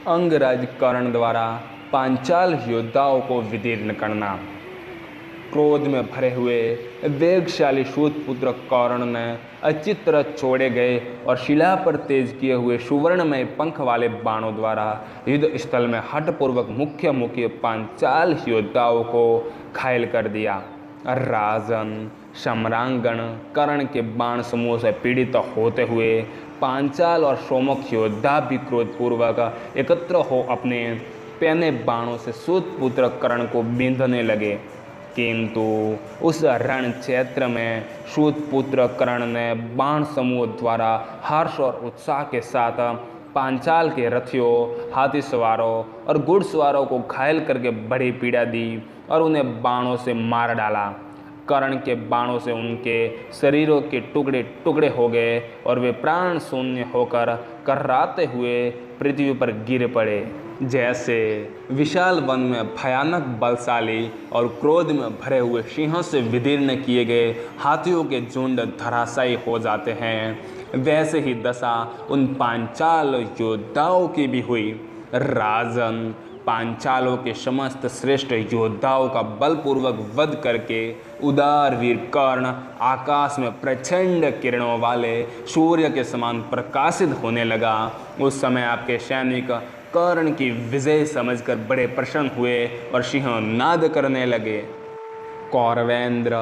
अंगराज कर्ण द्वारा पांचाल योद्धाओं को विदीर्ण करना। क्रोध में भरे हुए वेगशाली सूतपुत्र कर्ण ने अचित्र छोड़े गए और शिला पर तेज किए हुए सुवर्णमय पंख वाले बाणों द्वारा युद्ध स्थल में हठपूर्वक मुख्य पांचाल योद्धाओं को घायल कर दिया। राजन सम्रांगण कर्ण के बाण समूह से पीड़ित होते हुए पांचाल और सोमक योद्धा भी क्रोधपूर्वक एकत्र हो अपने पहने बाणों से सूतपुत्र कर्ण को बींधने लगे, किंतु उस रण क्षेत्र में सूतपुत्र कर्ण ने बाण समूह द्वारा हर्ष और उत्साह के साथ पांचाल के रथियों, हाथी सवारों और घुड़सवारों को घायल करके बड़ी पीड़ा दी और उन्हें बाणों से मार डाला। कर्ण के बाणों से उनके शरीरों के टुकड़े टुकड़े हो गए और वे प्राण शून्य होकर कर्राते हुए पृथ्वी पर गिर पड़े। जैसे विशाल वन में भयानक बलशाली और क्रोध में भरे हुए सिंहों से विदीर्ण किए गए हाथियों के झुंड धराशायी हो जाते हैं, वैसे ही दशा उन पांचाल योद्धाओं की भी हुई। राजन पांचालों के समस्त श्रेष्ठ योद्धाओं का बलपूर्वक वध करके उदार वीर कर्ण आकाश में प्रचंड किरणों वाले सूर्य के समान प्रकाशित होने लगा। उस समय आपके सैनिक कर्ण की विजय समझकर बड़े प्रसन्न हुए और सिंहनाद करने लगे। कौरवेंद्र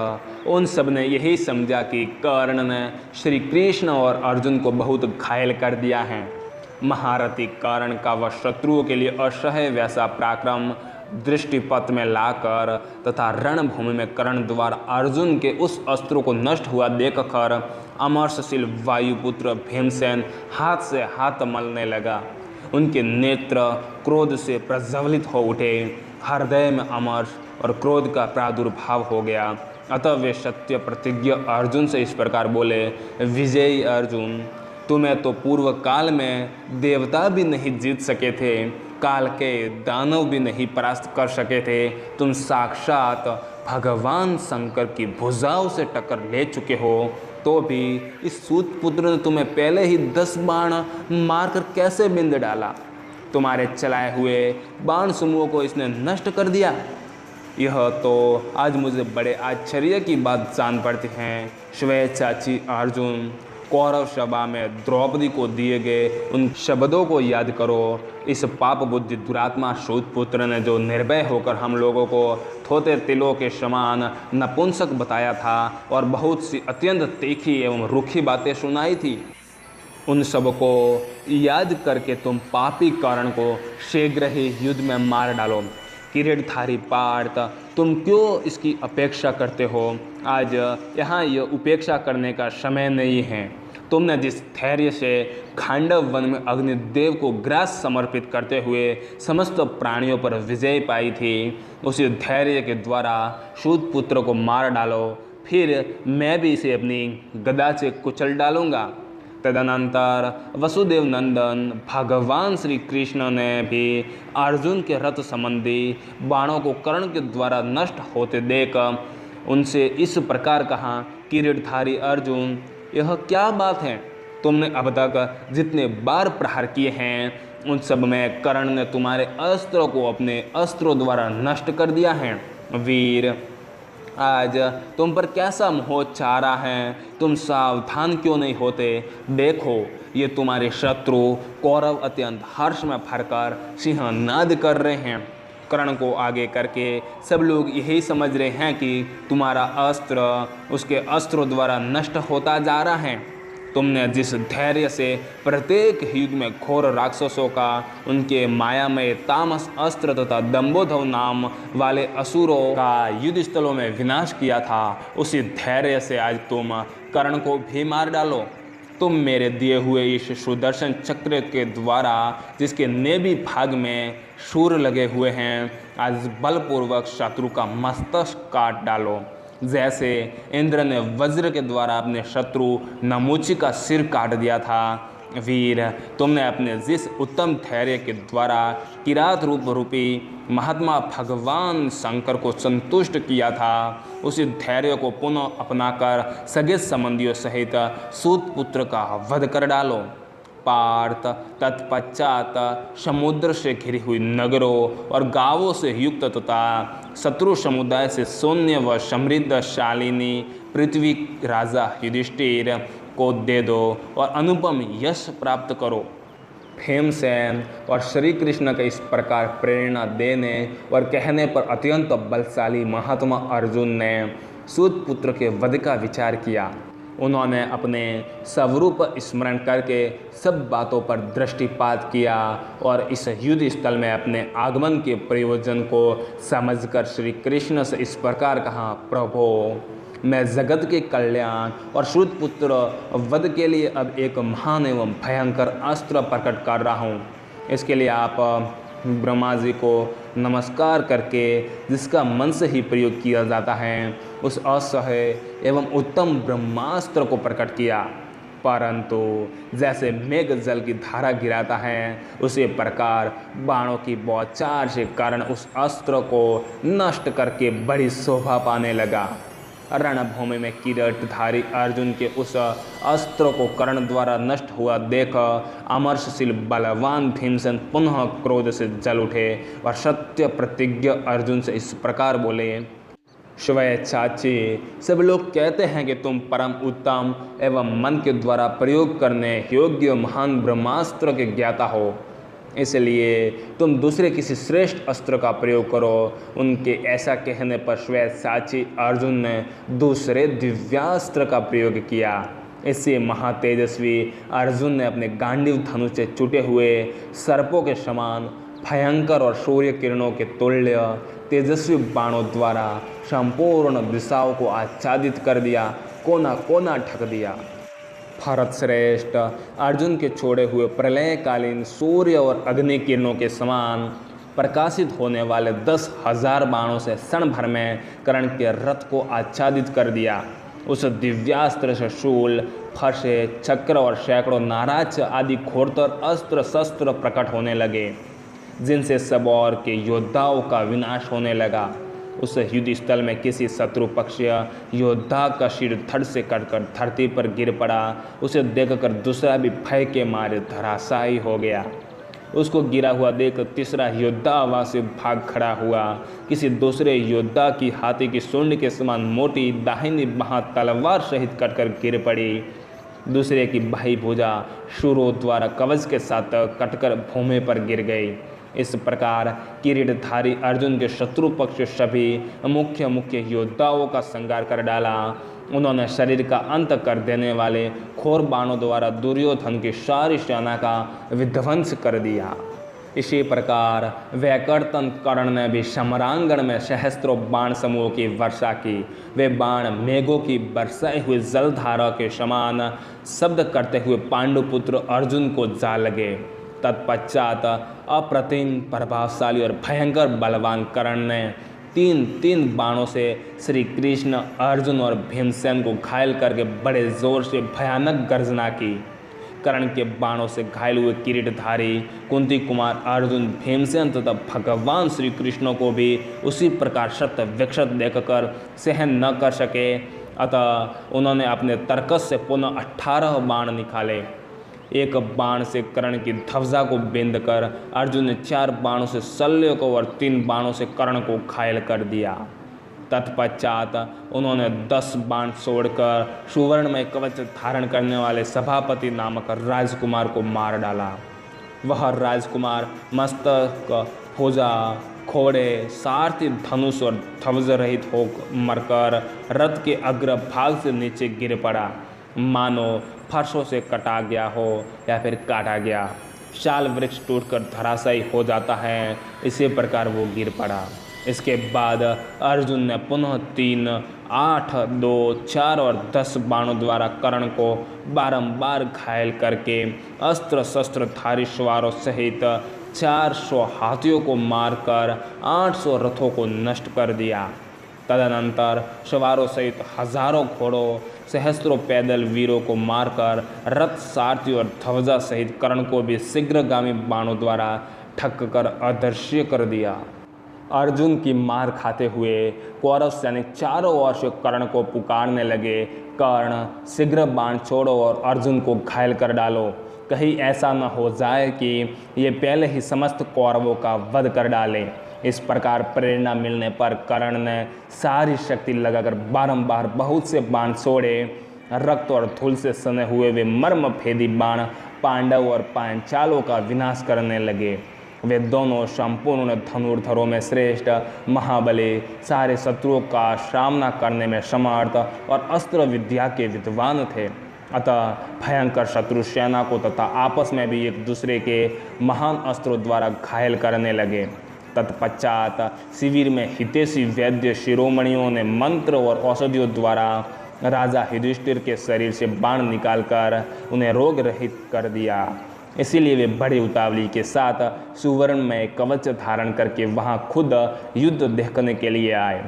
उन सब ने यही समझा कि कर्ण ने श्री कृष्ण और अर्जुन को बहुत घायल कर दिया है। महारथी कर्ण का वह शत्रुओं के लिए असह्य वैसा पराक्रम दृष्टिपथ में लाकर तथा रणभूमि में कर्ण द्वारा अर्जुन के उस अस्त्रों को नष्ट हुआ देखकर अमर्षशील वायुपुत्र भीमसेन हाथ से हाथ मलने लगा। उनके नेत्र क्रोध से प्रज्वलित हो उठे, हृदय में अमर्ष और क्रोध का प्रादुर्भाव हो गया। अतः वे सत्य प्रतिज्ञ अर्जुन से इस प्रकार बोले, विजयी अर्जुन, तुम्हें तो पूर्व काल में देवता भी नहीं जीत सके थे, काल के दानव भी नहीं परास्त कर सके थे। तुम साक्षात भगवान शंकर की भुजाओं से टक्कर ले चुके हो, तो भी इस सूतपुत्र ने तुम्हें पहले ही 10 बाण मारकर कैसे बिंद डाला? तुम्हारे चलाए हुए बाण समूह को इसने नष्ट कर दिया। यह तो आज मुझे बड़े आश्चर्य की बात जान पड़ती है। स्वेच्छाची अर्जुन, कौरव सभा में द्रौपदी को दिए गए उन शब्दों को याद करो। इस पाप बुद्धि दुरात्मा सूतपुत्र ने जो निर्भय होकर हम लोगों को थोते तिलों के समान नपुंसक बताया था और बहुत सी अत्यंत तीखी एवं रूखी बातें सुनाई थी, उन सब को याद करके तुम पापी कर्ण को शीघ्र ही युद्ध में मार डालो। किरीटधारी पार्थ, तुम क्यों इसकी अपेक्षा करते हो? आज यहाँ यह उपेक्षा करने का समय नहीं है। तुमने जिस धैर्य से खांडव वन में अग्निदेव को ग्रास समर्पित करते हुए समस्त प्राणियों पर विजय पाई थी, उसी धैर्य के द्वारा सूतपुत्र को मार डालो, फिर मैं भी इसे अपनी गदा से कुचल डालूंगा। तदनंतर वसुदेव नंदन भगवान श्री कृष्ण ने भी अर्जुन के रथ संबंधी बाणों को कर्ण के द्वारा नष्ट होते देख उनसे इस प्रकार कहा, किरीटधारी अर्जुन, यह क्या बात है? तुमने अब तक जितने बार प्रहार किए हैं उन सब में कर्ण ने तुम्हारे अस्त्रों को अपने अस्त्रों द्वारा नष्ट कर दिया है। वीर, आज तुम पर कैसा मोह छा रहा है? तुम सावधान क्यों नहीं होते? देखो, ये तुम्हारे शत्रु कौरव अत्यंत हर्ष में भरकर सिंहनाद कर रहे हैं। कर्ण को आगे करके सब लोग यही समझ रहे हैं कि तुम्हारा अस्त्र उसके अस्त्रों द्वारा नष्ट होता जा रहा है। तुमने जिस धैर्य से प्रत्येक युग में घोर राक्षसों का, उनके मायामय तामस अस्त्र तथा दंभोधव नाम वाले असुरों का युद्ध स्थलों में विनाश किया था, उसी धैर्य से आज तुम कर्ण को भी मार डालो। तुम मेरे दिए हुए इस सुदर्शन चक्र के द्वारा, जिसके नेभी भाग में शूर लगे हुए हैं, आज बलपूर्वक शत्रु का मस्तक काट डालो। जैसे इंद्र ने वज्र के द्वारा अपने शत्रु नमूची का सिर काट दिया था। वीर, तुमने अपने जिस उत्तम धैर्य के द्वारा किरात रूप रूपी महात्मा भगवान शंकर को संतुष्ट किया था, उसी धैर्य को पुनः अपनाकर सगे संबंधियों सहित सूतपुत्र का वध कर डालो। पार्थ तत्पश्चात समुद्र से घिरी हुई नगरों और गांवों से युक्त तथा शत्रु समुदाय से शून्य व समृद्धशालिनी पृथ्वी राजा युधिष्ठिर को दे दो और अनुपम यश प्राप्त करो। भीमसेन और श्री कृष्ण के इस प्रकार प्रेरणा देने और कहने पर अत्यंत बलशाली महात्मा अर्जुन ने सूतपुत्र के वध का विचार किया। उन्होंने अपने स्वरूप स्मरण करके सब बातों पर दृष्टिपात किया और इस युद्ध स्थल में अपने आगमन के प्रयोजन को समझकर श्री कृष्ण से इस प्रकार कहा, प्रभो, मैं जगत के कल्याण और सूतपुत्र वध के लिए अब एक महान एवं भयंकर अस्त्र प्रकट कर रहा हूँ। इसके लिए आप ब्रह्मा जी को नमस्कार करके, जिसका मन से ही प्रयोग किया जाता है, उस असह्य एवं उत्तम ब्रह्मास्त्र को प्रकट किया। परंतु जैसे मेघ जल की धारा गिराता है, उसी प्रकार बाणों की बौछार से कारण उस अस्त्र को नष्ट करके बड़ी शोभा पाने लगा। रणभूमि में किरीटधारी अर्जुन के उस अस्त्र को कर्ण द्वारा नष्ट हुआ देख अमरशील बलवान भीमसेन पुनः क्रोध से जल उठे और सत्य प्रतिज्ञ अर्जुन से इस प्रकार बोले, स्वेच्छाची, सब लोग कहते हैं कि तुम परम उत्तम एवं मन के द्वारा प्रयोग करने योग्य महान ब्रह्मास्त्र के ज्ञाता हो, इसलिए तुम दूसरे किसी श्रेष्ठ अस्त्र का प्रयोग करो। उनके ऐसा कहने पर स्वेच्छाची अर्जुन ने दूसरे दिव्यास्त्र का प्रयोग किया। इससे महातेजस्वी अर्जुन ने अपने गांडीव धनुष से छूटे हुए सर्पों के समान भयंकर और सूर्य किरणों के तुल्य तेजस्वी बाणों द्वारा संपूर्ण दिशाओं को आच्छादित कर दिया, कोना कोना ढक दिया। भरत श्रेष्ठ अर्जुन के छोड़े हुए प्रलयकालीन सूर्य और अग्नि किरणों के समान प्रकाशित होने वाले 10,000 बाणों से क्षण भर में कर्ण के रथ को आच्छादित कर दिया। उस दिव्यास्त्र से शूल, फरसे, चक्र और सैकड़ों नाराज आदि घोरतर अस्त्र शस्त्र प्रकट होने लगे, जिनसे सब और के योद्धाओं का विनाश होने लगा। उस युद्ध स्थल में किसी शत्रु पक्षीय योद्धा का सिर धड़ से कटकर धरती पर गिर पड़ा। उसे देखकर दूसरा भी भय के मारे धराशायी हो गया। उसको गिरा हुआ देख तीसरा योद्धा वहाँ से भाग खड़ा हुआ। किसी दूसरे योद्धा की हाथी की सूंड के समान मोटी दाहिनी बाह तलवार सहित कटकर गिर पड़ी। दूसरे की बाही भुजा शूरों द्वारा कवच के साथ कटकर भूमि पर गिर गई। इस प्रकार किरीटधारी अर्जुन के शत्रु पक्ष सभी मुख्य मुख्य योद्धाओं का संहार कर डाला। उन्होंने शरीर का अंत कर देने वाले घोर बाणों द्वारा दुर्योधन की सारी सेना का विध्वंस कर दिया। इसी प्रकार वैकर्तन कर्ण ने भी समरांगण में सहस्त्रों बाण समूह की वर्षा की। वे बाण मेघों की बरसाई हुई जलधारा के समान शब्द करते हुए पांडुपुत्र अर्जुन को जा लगे। तत्पश्चात अप्रतिम प्रभावशाली और भयंकर बलवान कर्ण ने तीन तीन बाणों से श्री कृष्ण, अर्जुन और भीमसेन को घायल करके बड़े जोर से भयानक गर्जना की। कर्ण के बाणों से घायल हुए किरीटधारी कुंती कुमार अर्जुन, भीमसेन तथा भगवान श्री कृष्ण को भी उसी प्रकार शत विक्षत देखकर सहन न कर सके। अतः उन्होंने अपने तरकस से पुनः 18 बाण निकाले। एक बाण से कर्ण की ध्वजा को बेंध कर अर्जुन ने 4 बाणों से शल्य को और 3 बाणों से कर्ण को घायल कर दिया। तत्पश्चात उन्होंने 10 बाण छोड़कर सुवर्णमय कवच धारण करने वाले सभापति नामक राजकुमार को मार डाला। वह राजकुमार मस्तक, भुजा, घोड़े, सारथी, धनुष और ध्वज रहित हो मरकर रथ के अग्र भाग से नीचे गिर पड़ा, मानो फर्शों से कटा गया हो या फिर काटा गया। शाल वृक्ष टूटकर धराशायी हो जाता है, इसी प्रकार वो गिर पड़ा। इसके बाद अर्जुन ने पुनः 3, 8, 2, 4 और 10 बाणों द्वारा कर्ण को बारंबार घायल करके अस्त्र शस्त्र धारी सवारों सहित 400 हाथियों को मारकर 800 रथों को नष्ट कर दिया। तदनंतर सवारों सहित हजारों घोड़ों, सहस्त्रों पैदल वीरों को मारकर रथ, सारथी और ध्वजा सहित कर्ण को भी शीघ्रगामी बाणों द्वारा ठक कर अदृश्य कर दिया। अर्जुन की मार खाते हुए कौरव सैनिक चारों ओर से कर्ण को पुकारने लगे, कर्ण शीघ्र बाण छोड़ो और अर्जुन को घायल कर डालो। कहीं ऐसा न हो जाए कि ये पहले ही समस्त कौरवों का वध कर डालें। इस प्रकार प्रेरणा मिलने पर कर्ण ने सारी शक्ति लगाकर बारंबार बहुत से बाण छोड़े। रक्त और धूल से सने हुए वे मर्मभेदी बाण पांडव और पांचालों का विनाश करने लगे। वे दोनों संपूर्ण धनुर्धरों में श्रेष्ठ, महाबली, सारे शत्रुओं का सामना करने में समर्थ और अस्त्र विद्या के विद्वान थे। अतः भयंकर शत्रु सेना को तथा आपस में भी एक दूसरे के महान अस्त्रों द्वारा घायल करने लगे। तत्पश्चात शिविर में हितैषी वैद्य शिरोमणियों ने मंत्र और औषधियों द्वारा राजा युधिष्ठिर के शरीर से बाण निकालकर उन्हें रोग रहित कर दिया। इसीलिए वे बड़ी उतावली के साथ सुवर्ण में कवच धारण करके वहां खुद युद्ध देखने के लिए आए।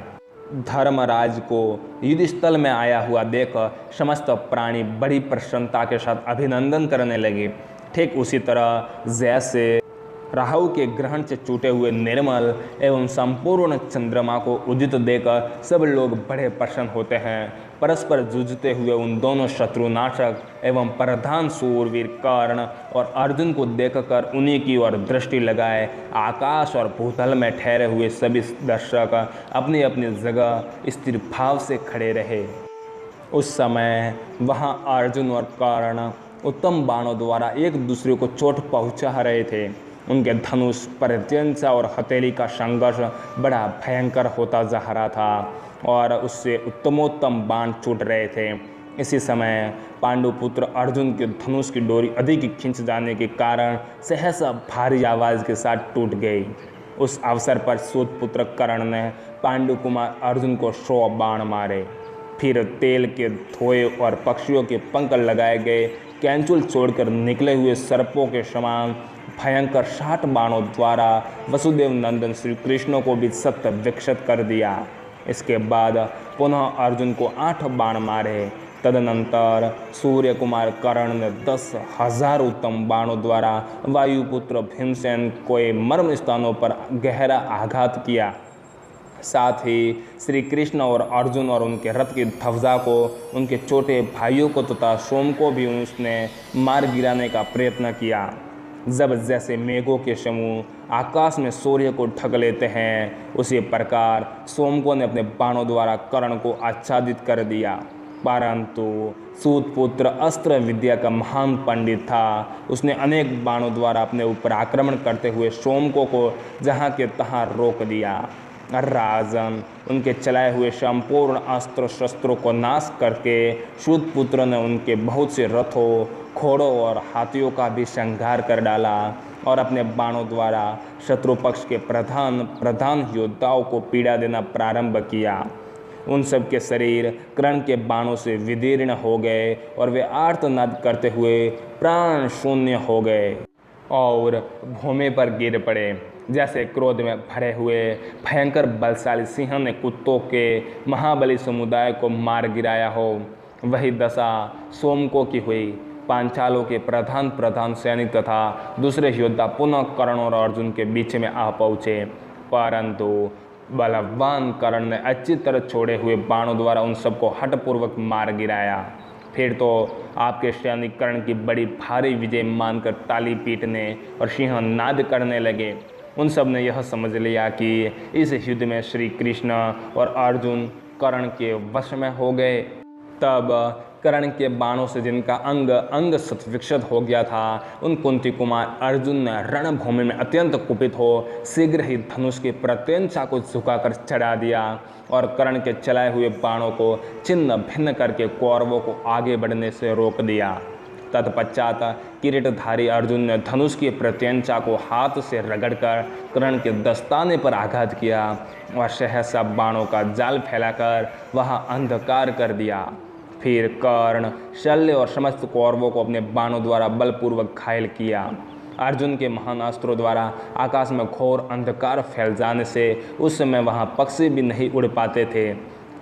धर्मराज को युद्धस्थल में आया हुआ देख समस्त प्राणी बड़ी प्रसन्नता के साथ अभिनंदन करने लगे। ठीक उसी तरह जैसे राहु के ग्रहण से छूटे हुए निर्मल एवं संपूर्ण चंद्रमा को उदित देकर सब लोग बड़े प्रसन्न होते हैं। परस्पर जूझते हुए उन दोनों शत्रुनाशक एवं प्रधान सूरवीर कर्ण और अर्जुन को देखकर उन्हीं की ओर दृष्टि लगाए आकाश और भूतल में ठहरे हुए सभी दर्शक अपनी अपनी जगह स्थिर भाव से खड़े रहे। उस समय वहां अर्जुन और कर्ण उत्तम बाणों द्वारा एक दूसरे को चोट पहुंचा रहे थे। उनके धनुष, प्रत्यंचा और हथेली का संघर्ष बड़ा भयंकर होता जा रहा था और उससे उत्तमोत्तम बाण छूट रहे थे। इसी समय पांडुपुत्र अर्जुन के धनुष की डोरी अधिक खिंच जाने के कारण सहसा भारी आवाज़ के साथ टूट गई। उस अवसर पर सूतपुत्र कर्ण ने पांडु कुमार अर्जुन को 100 बाण मारे। फिर तेल के धोए और पक्षियों के पंख लगाए गए कैंचुल छोड़कर निकले हुए सर्पों के समान भयंकर 60 बाणों द्वारा वसुदेव नंदन श्री कृष्ण को भी सत्य विक्षत कर दिया। इसके बाद पुनः अर्जुन को 8 बाण मारे। तदनंतर सूर्य कुमार कर्ण ने 10,000 उत्तम बाणों द्वारा वायुपुत्र भीमसेन को मर्म स्थानों पर गहरा आघात किया। साथ ही श्री कृष्ण और अर्जुन और उनके रथ की ध्वजा को, उनके छोटे भाइयों को तथा सोम को भी उसने मार गिराने का प्रयत्न किया। जब जैसे मेघों के समूह आकाश में सूर्य को ढक लेते हैं, उसी प्रकार सोमको ने अपने बाणों द्वारा कर्ण को आच्छादित कर दिया। परंतु सूतपुत्र अस्त्र विद्या का महान पंडित था। उसने अनेक बाणों द्वारा अपने ऊपर आक्रमण करते हुए सोमको को जहाँ के तहाँ रोक दिया। राजन, उनके चलाए हुए संपूर्ण अस्त्र शस्त्रों को नाश करके सूतपुत्र ने उनके बहुत से रथों, घोड़ों और हाथियों का भी संहार कर डाला और अपने बाणों द्वारा शत्रु पक्ष के प्रधान योद्धाओं को पीड़ा देना प्रारंभ किया। उन सब के शरीर कर्ण के बाणों से विदीर्ण हो गए और वे आर्तनाद करते हुए प्राण शून्य हो गए और भूमि पर गिर पड़े। जैसे क्रोध में भरे हुए भयंकर बलशाली सिंह ने कुत्तों के महाबली समुदाय को मार गिराया हो, वही दशा सोमको की हुई। पांचालों के प्रधान सैनिक तथा दूसरे योद्धा पुनः कर्ण और अर्जुन के बीच में आ पहुँचे, परंतु बलवान कर्ण ने अच्छी तरह छोड़े हुए बाणों द्वारा उन सबको हठपूर्वक मार गिराया। फिर तो आपके सैनिक कर्ण की बड़ी भारी विजय मानकर ताली पीटने और सिंहनाद करने लगे। उन सब ने यह समझ लिया कि इस युद्ध में श्री कृष्ण और अर्जुन कर्ण के वश में हो गए। तब कर्ण के बाणों से जिनका अंग अंग शतविक्षत हो गया था, उन कुंती कुमार अर्जुन ने रणभूमि में अत्यंत कुपित हो शीघ्र ही धनुष के प्रत्यंचा को झुकाकर चढ़ा दिया और कर्ण के चलाए हुए बाणों को छिन्न भिन्न करके कौरवों को आगे बढ़ने से रोक दिया। तत्पश्चात किरीटधारी अर्जुन ने धनुष की प्रत्यंचा को हाथ से रगड़कर कर्ण के दस्ताने पर आघात किया और सहसा बाणों का जाल फैलाकर वहां अंधकार कर दिया। फिर कर्ण, शल्य और समस्त कौरवों को अपने बाणों द्वारा बलपूर्वक घायल किया। अर्जुन के महान अस्त्रों द्वारा आकाश में घोर अंधकार फैल जाने से उस समय वहां पक्षी भी नहीं उड़ पाते थे।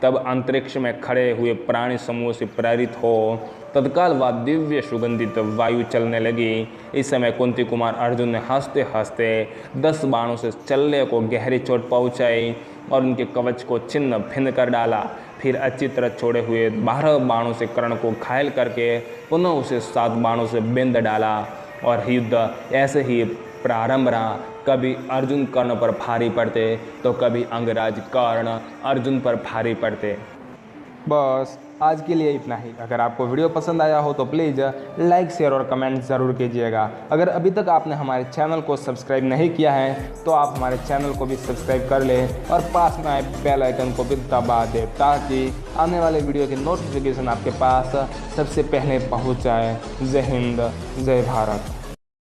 तब अंतरिक्ष में खड़े हुए प्राणी समूह से प्रेरित हो तत्काल वह दिव्य सुगंधित वायु चलने लगी। इस समय कुंती कुमार अर्जुन ने हंसते हंसते 10 बाणों से चल्ले को गहरी चोट पहुंचाई और उनके कवच को छिन्न भिन्न कर डाला। फिर अच्छी तरह छोड़े हुए 12 बाणों से कर्ण को घायल करके पुनः उसे 7 बाणों से बिंद डाला और युद्ध ऐसे ही प्रारंभ रहा। कभी अर्जुन कर्ण पर भारी पड़ते तो कभी अंगराज कर्ण अर्जुन पर भारी पड़ते। बस आज के लिए इतना ही। अगर आपको वीडियो पसंद आया हो तो प्लीज़ लाइक शेयर और कमेंट ज़रूर कीजिएगा। अगर अभी तक आपने हमारे चैनल को सब्सक्राइब नहीं किया है तो आप हमारे चैनल को भी सब्सक्राइब कर लें और पास में आए बेल आइकन को भी दबा दें ताकि आने वाले वीडियो की नोटिफिकेशन आपके पास सबसे पहले पहुंच जाए। जय हिंद, जय भारत।